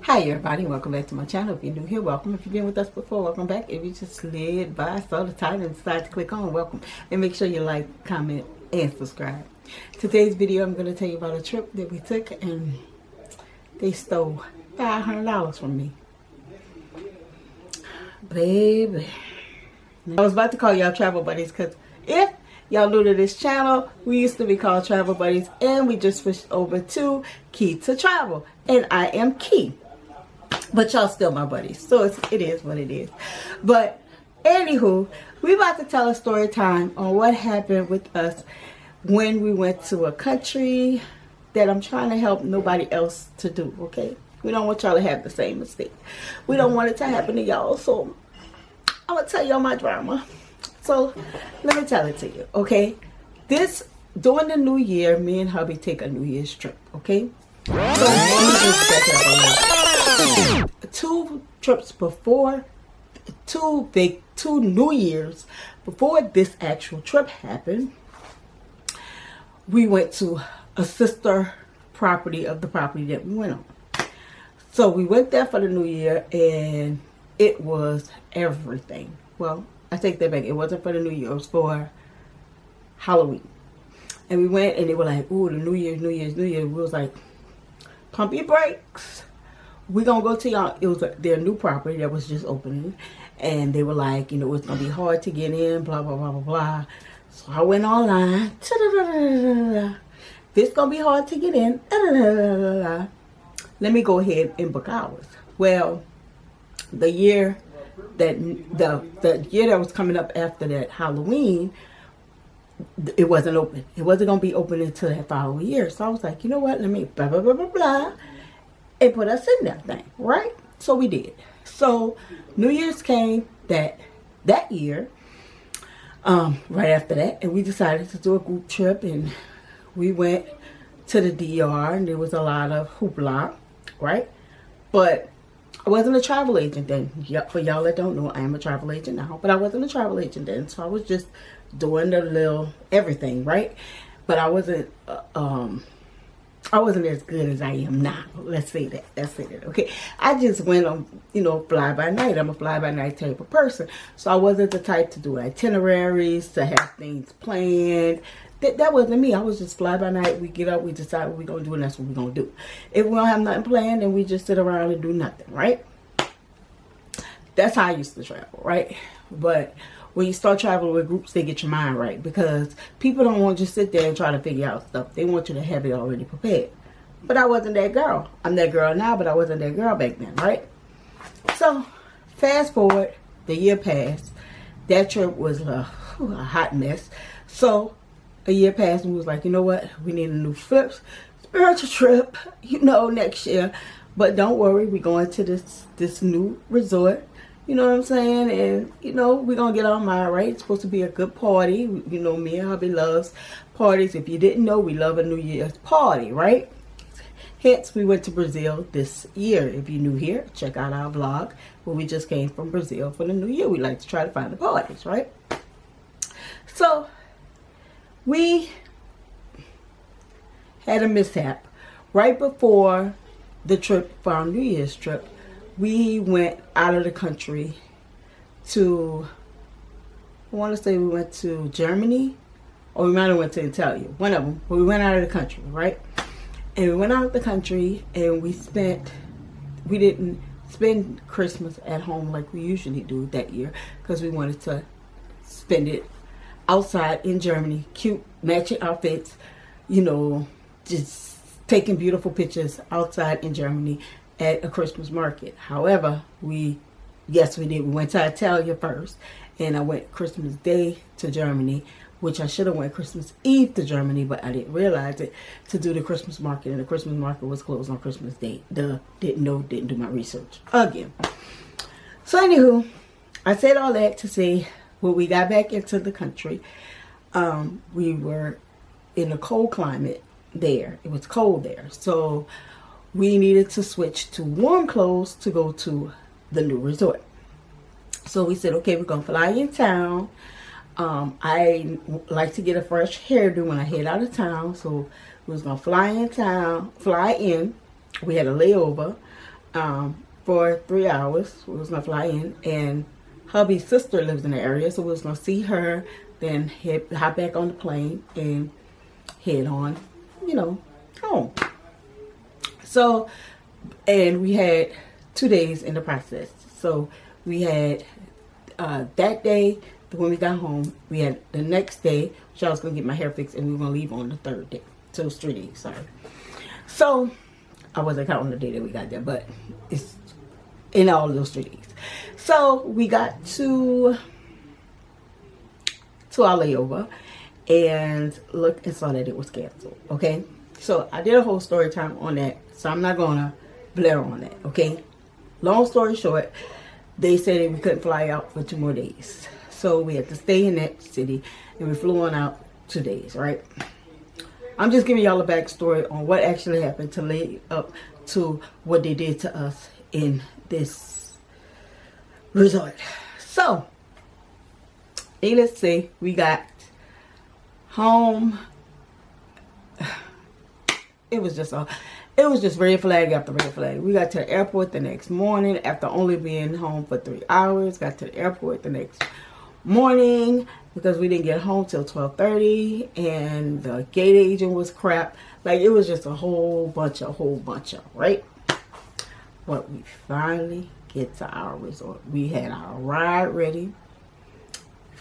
Hi everybody, welcome back to my channel. If you're new here, welcome. If you've been with us before, welcome back. If you just slid by, saw the title and decided to click on, welcome. And make sure you like, comment, and subscribe. Today's video, I'm going to tell you about a trip that we took and they stole $500 from me. Baby. I was about to call y'all travel buddies because if y'all new to this channel, we used to be called travel buddies and we just switched over to Key to Travel. And I am Key. But y'all still my buddies, so it is what it is. But anywho, we about to tell a story time on what happened with us when we went to a country that I'm trying to help nobody else to do, okay? We don't want y'all to have the same mistake. We don't want it to happen to y'all, so I'm going to tell y'all my drama. So let me tell it to you, okay? During the new year, me and hubby take a New Year's trip, okay? So, 2 trips before, 2 New Years before this actual trip happened, we went to a sister property of the property that we went on. So we went there for the New Year and it was everything. Well, I take that back. It wasn't for the New Year. It was for Halloween. And we went and they were like, ooh, the New Year's. We was like, pump your brakes. We gonna go to y'all. It was their new property that was just opening. And they were like, you know, it's gonna be hard to get in, blah, blah, blah, blah, blah. So I went online. This gonna be hard to get in. Let me go ahead and book ours. Well, the year that was coming up after that Halloween, it wasn't open. It wasn't going to be open until that following year. So I was like, you know what? Let me blah, blah, blah, blah, blah, and put us in that thing, right? So we did. So New Year's came that year, right after that, and we decided to do a group trip, and we went to the DR, and there was a lot of hoopla, right? But I wasn't a travel agent then. For y'all that don't know, I am a travel agent now, but I wasn't a travel agent then, so I was just doing the little everything, right? But I wasn't as good as I am now. Let's say that. Okay. I just went on, you know, fly by night. I'm a fly by night type of person. So I wasn't the type to do itineraries, to have things planned. That wasn't me. I was just fly by night. We get up, we decide what we're going to do, and that's what we're going to do. If we don't have nothing planned, then we just sit around and do nothing, right? That's how I used to travel, right? But when you start traveling with groups, they get your mind right, because people don't want you to sit there and try to figure out stuff. They want you to have it already prepared. But I wasn't that girl. I'm that girl now, but I wasn't that girl back then, right? So fast forward, the year passed. That trip was a hot mess. So a year passed and we was like, you know what? We need a new spiritual trip, you know, next year. But don't worry, we're going to this new resort. You know what I'm saying? And, you know, we're going to get our mind right. It's supposed to be a good party. You know, me and hubby loves parties. If you didn't know, we love a New Year's party, right? Hence, we went to Brazil this year. If you're new here, check out our vlog where we just came from Brazil for the New Year. We like to try to find the parties, right? So we had a mishap. Right before the trip, for our New Year's trip, we went out of the country to, I want to say we went to Germany, or we might have went to Italy, one of them, but we went out of the country, right? And we went out of the country and we didn't spend Christmas at home like we usually do that year, because we wanted to spend it outside in Germany, cute matching outfits, you know, just taking beautiful pictures outside in Germany at a Christmas market. However, yes we did. We went to Italia first, and I went Christmas Day to Germany, which I should have went Christmas Eve to Germany, but I didn't realize it, to do the Christmas market, and the Christmas market was closed on Christmas Day. Didn't do my research again. So anywho, I said all that to say, when we got back into the country, we were in a cold climate there. It was cold there, so we needed to switch to warm clothes to go to the new resort. So we said, okay, we're gonna fly in town. I like to get a fresh hairdo when I head out of town, so we was gonna fly in. We had a layover for 3 hours. We was gonna fly in, and hubby's sister lives in the area, so we was gonna see her, then hop back on the plane and head on, home. So, and we had 2 days in the process. So we had that day when we got home. We had the next day, which I was gonna get my hair fixed, and we were gonna leave on the third day. So it was 3 days. Sorry. So I wasn't counting the day that we got there, but it's in all of those 3 days. So we got to our layover and looked and saw that it was canceled. Okay, so I did a whole story time on that, so I'm not gonna blare on that. Okay, long story short, they said that we couldn't fly out for 2 more days, so we had to stay in that city, and we flew on out 2 days. Right, I'm just giving y'all a backstory on what actually happened to lead up to what they did to us in this resort. So needless to say, we got home. It was just red flag after red flag. We got to the airport the next morning after only being home for 3 hours. Got to the airport the next morning because we didn't get home till 12:30, and the gate agent was crap. Like, it was just a whole bunch of, right? But we finally get to our resort. We had our ride ready.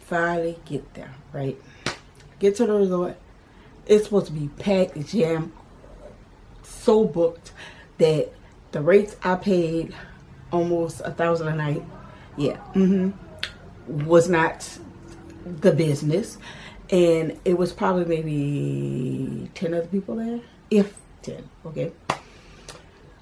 Finally get there, right? Get to the resort. It's supposed to be packed, jammed, so booked that the rates I paid, almost $1,000 a night, was not the business. And it was probably maybe 10 other people there, if 10. Okay,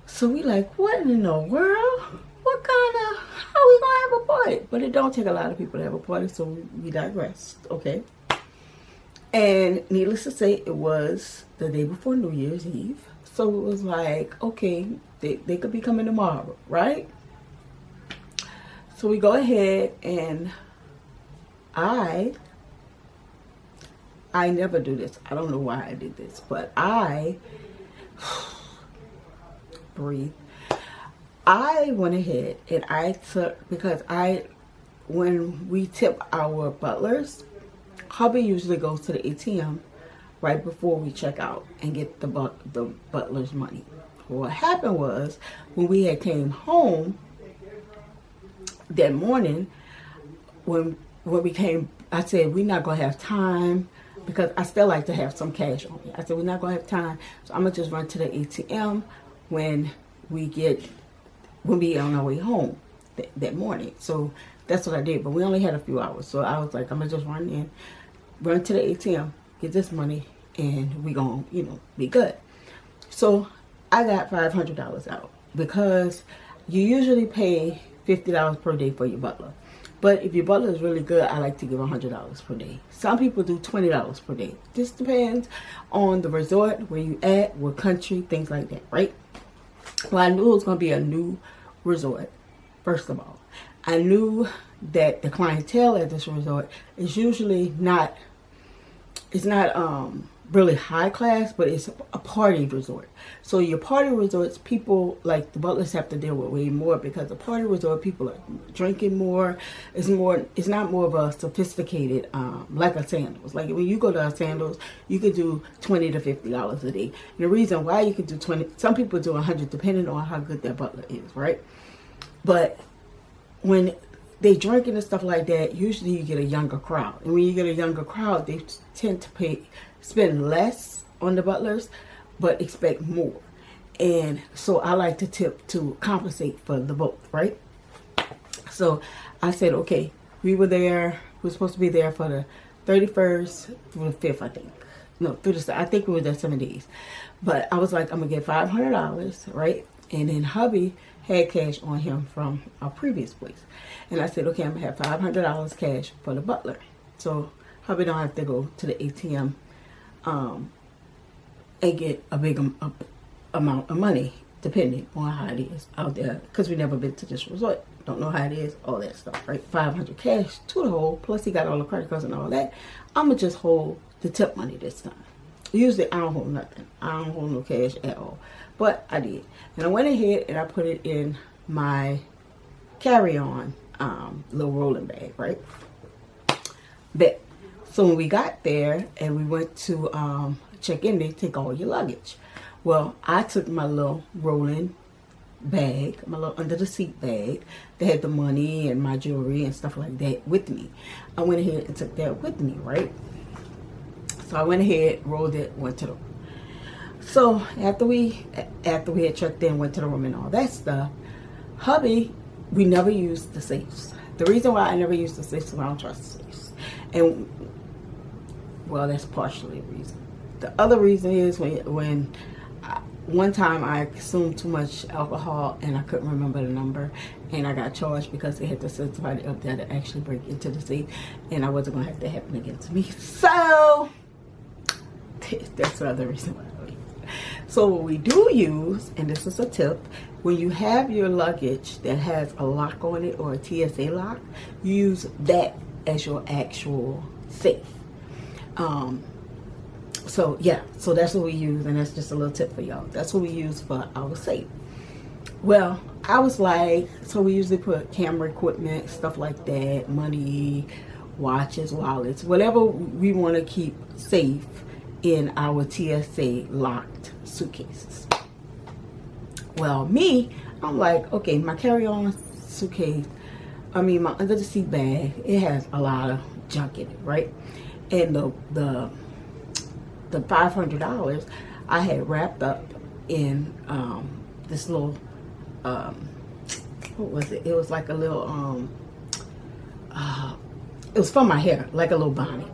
so we like, what in the world? What kind of, how we gonna have a party? But it don't take a lot of people to have a party, so we digressed. Okay, and needless to say, it was the day before New Year's Eve, so it was like, okay, they could be coming tomorrow, right? So we go ahead, and I never do this. I don't know why I did this, but I breathe. I went ahead and I took, because when we tip our butlers, hubby usually goes to the ATM right before we check out and get the butler's money. What happened was, when we had came home that morning, when we came, I said, we're not gonna have time, because I still like to have some cash on me. I said, we're not gonna have time, so I'm gonna just run to the ATM when we on our way home that morning. So that's what I did, but we only had a few hours, so I was like, I'm gonna just run to the ATM, get this money, and we gonna be good. So I got $500 out, because you usually pay $50 per day for your butler, but if your butler is really good, I like to give $100 per day. Some people do $20 per day. This depends on the resort, where you at, what country, things like that, right? Well, I knew it was going to be a new resort. First of all, I knew that the clientele at this resort is usually not, it's not really high class, but it's a party resort. So your party resorts, people like the butlers have to deal with way more, because the party resort people are drinking more. It's not more of a sophisticated like a Sandals. Like, when you go to a Sandals, you could do $20 to $50 a day. And the reason why you could do 20, some people do 100, depending on how good their butler is, right? But when they drinking and stuff like that, usually you get a younger crowd. And when you get a younger crowd, they tend to spend less on the butlers, but expect more. And so I like to tip to compensate for the both, right? So I said, okay, we were supposed to be there for the 31st through the 5th, I think. No, I think we were there 7 days. But I was like, I'm gonna get $500, right? And then hubby had cash on him from our previous place. And I said, okay, I'm gonna have $500 cash for the butler. So hubby don't have to go to the ATM and get a big amount of money, depending on how it is out there, because we never been to this resort, don't know how it is, all that stuff, right? 500 cash to the hold, plus he got all the credit cards and all that. I'm gonna just hold the tip money this time. Usually I don't hold nothing. I don't hold no cash at all. But I did. And I went ahead and I put it in my carry-on little rolling bag, right? But so when we got there and we went to check in, they take all your luggage. Well, I took my little rolling bag, my little under the seat bag that had the money and my jewelry and stuff like that with me. I went ahead and took that with me, right? So I went ahead, rolled it, went to the room. So after we had checked in, went to the room and all that stuff, hubby, we never used the safes. The reason why I never used the safes is I don't trust the safes. And well, that's partially a reason. The other reason is when one time I consumed too much alcohol and I couldn't remember the number, and I got charged because they had to send somebody up there to actually break into the safe, and I wasn't gonna have that happen again to me. So that's another reason why. So what we do use, and this is a tip, when you have your luggage that has a lock on it or a TSA lock, you use that as your actual safe. So yeah, so that's what we use, and that's just a little tip for y'all. That's what we use for our safe. Well, I was like, so we usually put camera equipment, stuff like that, money, watches, wallets, whatever we want to keep safe in our TSA locked suitcases. Well, I'm like, okay, my carry-on suitcase, my under the seat bag, it has a lot of junk in it, right? And the $500 I had wrapped up in this little what was it? It was like a little it was for my hair, like a little bonnet.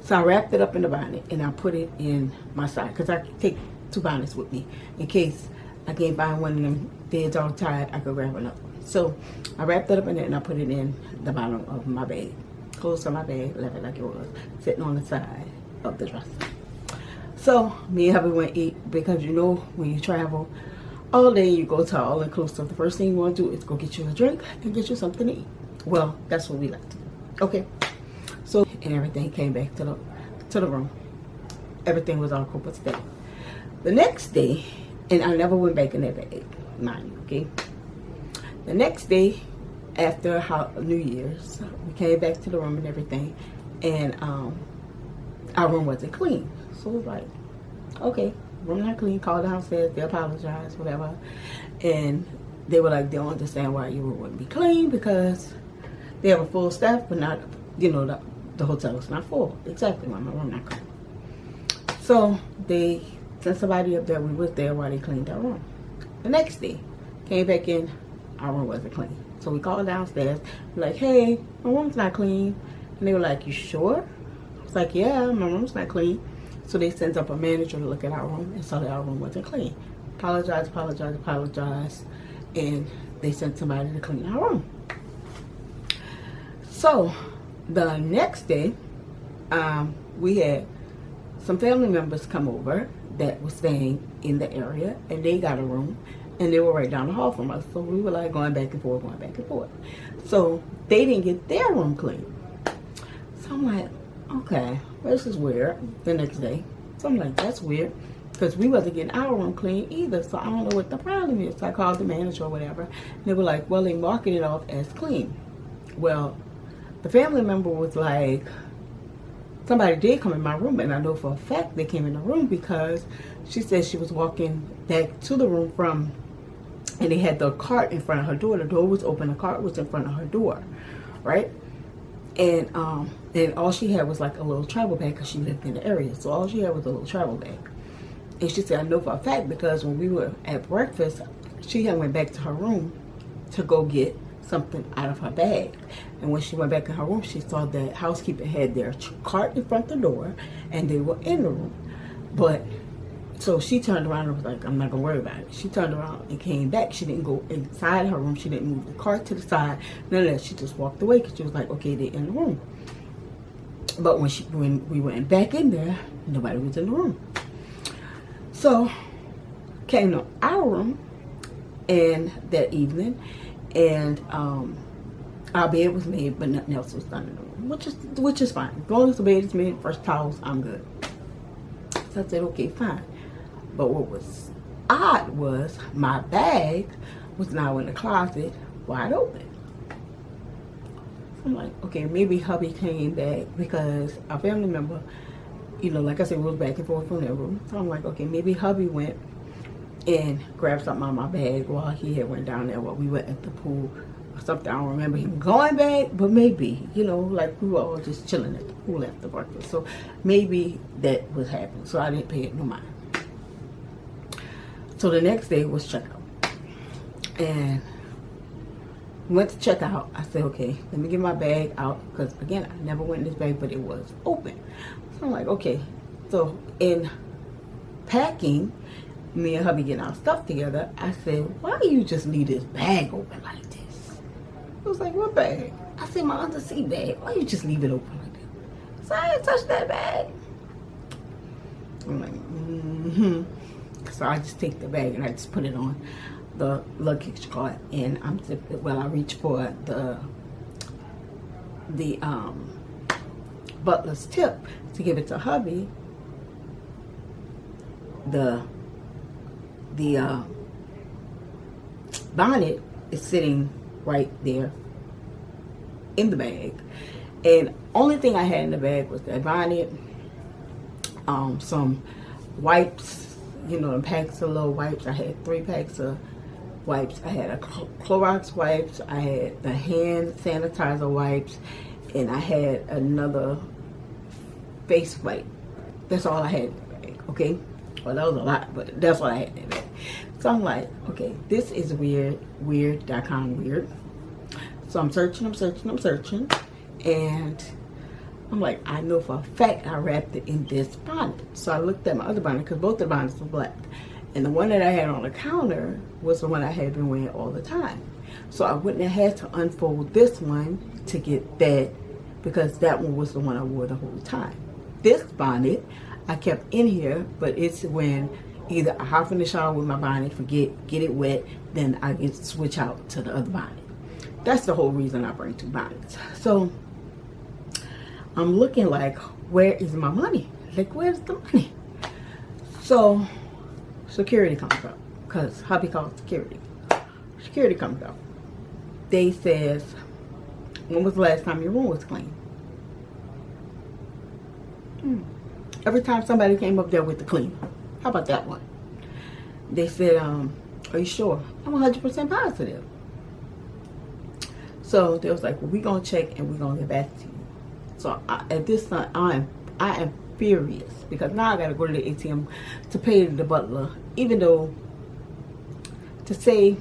So I wrapped it up in the bonnet and I put it in my side, because I take 2 bonnets with me in case I can't find one of them dead all tied. I could grab another one. So I wrapped it up in it and I put it in the bottom of my bag, closed on my bag, left it like it was, sitting on the side of the dresser. So me and hubby went eat, because you know when you travel all day, you go to all inclusive, the first thing you want to do is go get you a drink and get you something to eat. Well, that's what we like to do. Okay. So, and everything came back to the room. Everything was all cool but steady. The next day, and I never went back in that bag, mind you, okay? The next day, after New Year's, we came back to the room and everything, and our room wasn't clean. So we were like, okay, room not clean, call downstairs, they apologized, whatever. And they were like, they don't understand why your room wouldn't be clean, because they have a full staff, but not, the hotel is not full. Exactly why my room not clean. So they sent somebody up there. We was there while they cleaned our room. The next day, came back in, our room wasn't clean. So we called downstairs, like, hey, my room's not clean. And they were like, you sure? I was like, yeah, my room's not clean. So they sent up a manager to look at our room and saw that our room wasn't clean. Apologize. And they sent somebody to clean our room. So the next day, we had some family members come over that was staying in the area, and they got a room, and they were right down the hall from us. So we were like going back and forth. So they didn't get their room clean. So I'm like, okay, this is weird. The next day, so I'm like, that's weird, because we wasn't getting our room clean either. So I don't know what the problem is. So I called the manager or whatever, and they were like, well, they marking it off as clean. Well, the family member was like, somebody did come in my room, and I know for a fact they came in the room, because she said she was walking back to the room and they had the cart in front of her door. The door was open, the cart was in front of her door, right? And all she had was like a little travel bag, because she lived in the area. So all she had was a little travel bag. And she said, I know for a fact, because when we were at breakfast, she had went back to her room to go get something out of her bag. And when she went back in her room, she saw that housekeeper had their cart in front of the door, and they were in the room. But so she turned around and was like, I'm not gonna worry about it. She turned around and came back. She didn't go inside her room. She didn't move the cart to the side, none of that. She just walked away, because she was like, okay, they're in the room. But when we went back in there, nobody was in the room. So came to our room and that evening, and our bed was made, but nothing else was done in the room, which is fine. As long as the bed is made, first towels, I'm good. So I said, okay, fine. But what was odd was my bag was now in the closet, wide open. I'm like, okay, maybe hubby came back because our family member, you know, like I said, we was back and forth from their room. So I'm like, okay, maybe hubby went and grabbed something out of my bag while he had went down there while we were at the pool or something. I don't remember him going back, but maybe, you know, like we were all just chilling at the pool after breakfast. So maybe that was happening. So I didn't pay it no mind. So the next day was checkout. And went to check out. I said, okay, let me get my bag out. Because, again, I never went in this bag, but it was open. So I'm like, okay. So in packing, me and hubby getting our stuff together, I said, why do you just leave this bag open like this? He was like, what bag? I said, my undersea bag. Why you just leave it open like that? So I didn't touch that bag. I'm like, So I just take the bag and I just put it on the luggage cart, and I'm I reach for the butler's tip to give it to hubby. The bonnet is sitting right there in the bag, and only thing I had in the bag was that bonnet, some wipes, you know, the packs of little wipes. I had 3 packs of wipes. I had a Clorox wipes, I had the hand sanitizer wipes, and I had another face wipe. That's all I had in the bag, okay? Well, that was a lot, but that's what I had in the bag. So I'm like, okay, this is weird, weird.com weird. So I'm searching, and I'm like, I know for a fact I wrapped it in this bonnet. So I looked at my other bonnet, because both the bonnets were black. And the one that I had on the counter was the one I had been wearing all the time. So I wouldn't have had to unfold this one to get that, because that one was the one I wore the whole time. This bonnet I kept in here, but it's when either I hop in the shower with my bonnet, forget, get it wet, then I get switch out to the other bonnet. That's the whole reason I bring 2 bonnets. So I'm looking like, where is my money? Like, where's the money? So security comes up, because hubby called security. Security comes up. They says, when was the last time your room was clean? Every time somebody came up there with the cleaner. How about that one? They said, are you sure? I'm 100% positive. So they was like, well, we're going to check and we're going to get back to you. So at this time, I am furious, because now I got to go to the ATM to pay the butler, even though to say,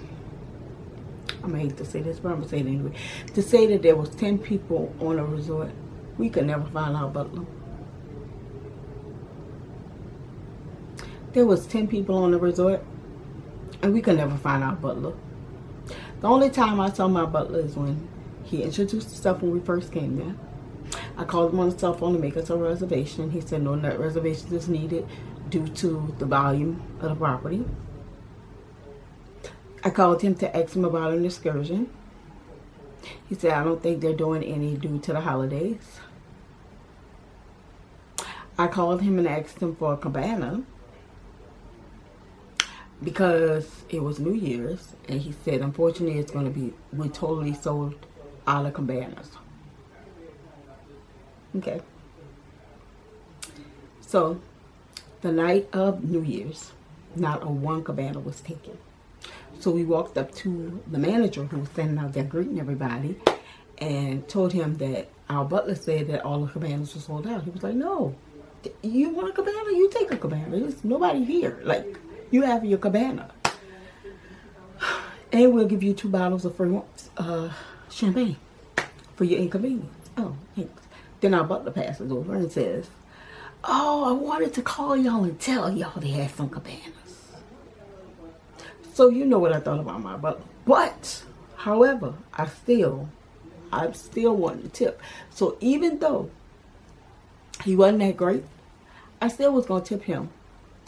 I may hate to say this, but I'm going to say it anyway, to say that there was 10 people on a resort, we could never find our butler. There was 10 people on the resort, and we could never find our butler. The only time I saw my butler is when he introduced himself when we first came there. I called him on the cell phone to make us a reservation. He said no reservations is needed due to the volume of the property. I called him to ask him about an excursion. He said, I don't think they're doing any due to the holidays. I called him and asked him for a cabana because it was New Year's, and he said, unfortunately, it's going to be, we totally sold out of cabanas. Okay. So, the night of New Year's, not a one cabana was taken. So we walked up to the manager who was standing out there greeting everybody and told him that our butler said that all the cabanas were sold out. He was like, no, you want a cabana? You take a cabana. There's nobody here. Like, you have your cabana. And we'll give you 2 bottles of free champagne for your inconvenience. Oh, thanks. Then our butler passes over and says, oh, I wanted to call y'all and tell y'all they had some cabanas. So you know what I thought about my butler. But, however, I still wanted to tip. So even though he wasn't that great, I still was going to tip him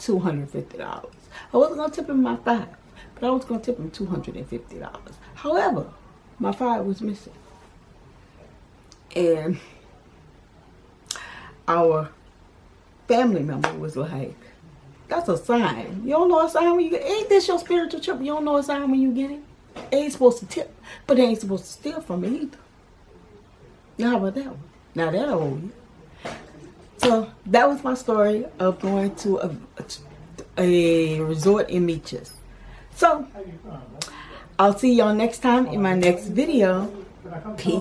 $250. I wasn't going to tip him my $5, but I was going to tip him $250. However, my $5 was missing. And our family member was like, that's a sign. You don't know a sign when you get, ain't this your spiritual trip? You don't know a sign when you get it? Ain't supposed to tip, but they ain't supposed to steal from it either. Now how about that one? Now that'll hold you. So that was my story of going to a resort in MITCHES. So I'll see y'all next time in my next video. Peace.